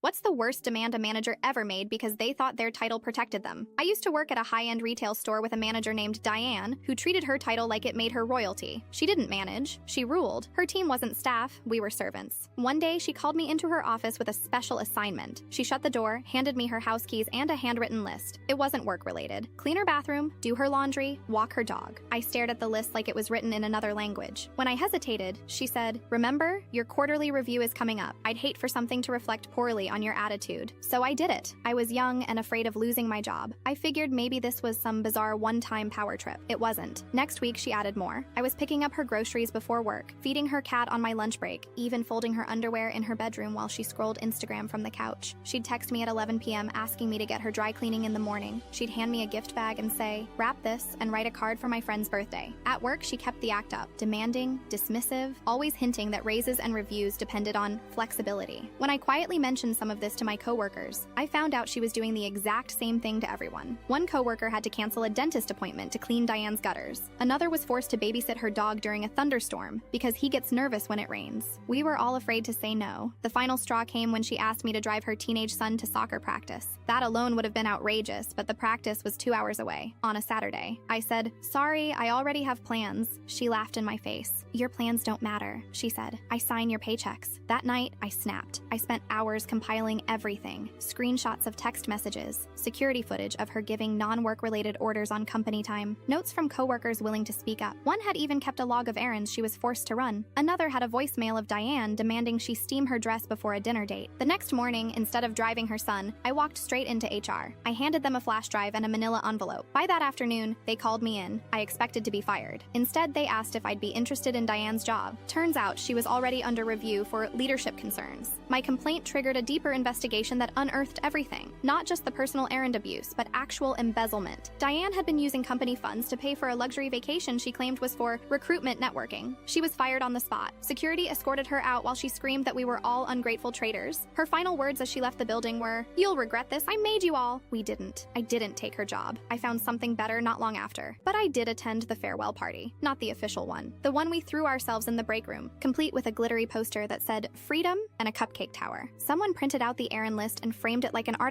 What's the worst demand a manager ever made because they thought their title protected them? I used to work at a high-end retail store with a manager named Diane, who treated her title like it made her royalty. She didn't manage, she ruled. Her team wasn't staff, we were servants. One day, she called me into her office with a special assignment. She shut the door, handed me her house keys and a handwritten list. It wasn't work-related. Clean her bathroom, do her laundry, walk her dog. I stared at the list like it was written in another language. When I hesitated, she said, "Remember, your quarterly review is coming up. I'd hate for something to reflect poorly on your attitude." So I did it. I was young and afraid of losing my job. I figured maybe this was some bizarre one-time power trip. It wasn't. Next week, she added more. I was picking up her groceries before work, feeding her cat on my lunch break, even folding her underwear in her bedroom while she scrolled Instagram from the couch. She'd text me at 11 p.m. asking me to get her dry cleaning in the morning. She'd hand me a gift bag and say, "Wrap this and write a card for my friend's birthday." At work, she kept the act up, demanding, dismissive, always hinting that raises and reviews depended on flexibility. When I quietly mentioned some of this to my coworkers, I found out she was doing the exact same thing to everyone. One coworker had to cancel a dentist appointment to clean Diane's gutters. Another was forced to babysit her dog during a thunderstorm because he gets nervous when it rains. We were all afraid to say no. The final straw came when she asked me to drive her teenage son to soccer practice. That alone would have been outrageous, but the practice was 2 hours away, on a Saturday. I said, "Sorry, I already have plans." She laughed in my face. "Your plans don't matter," she said. "I sign your paychecks." That night, I snapped. I spent hours compiling everything. Screenshots of text messages, security footage of her giving non-work-related orders on company time, notes from coworkers willing to speak up. One had even kept a log of errands she was forced to run. Another had a voicemail of Diane demanding she steam her dress before a dinner date. The next morning, instead of driving her son, I walked straight into HR. I handed them a flash drive and a manila envelope. By that afternoon, they called me in. I expected to be fired. Instead, they asked if I'd be interested in Diane's job. Turns out she was already under review for leadership concerns. My complaint triggered a deeper investigation that unearthed everything. Not just the personal errand abuse, but actual embezzlement. Diane had been using company funds to pay for a luxury vacation she claimed was for recruitment networking. She was fired on the spot. Security escorted her out while she screamed that we were all ungrateful traitors. Her final words as she left the building were, "You'll regret this, I made you all." We didn't. I didn't take her job. I found something better not long after. But I did attend the farewell party. Not the official one. The one we threw ourselves in the break room, complete with a glittery poster that said, "Freedom" and a cupcake tower. Someone printed out the errand list and framed it like an artifact.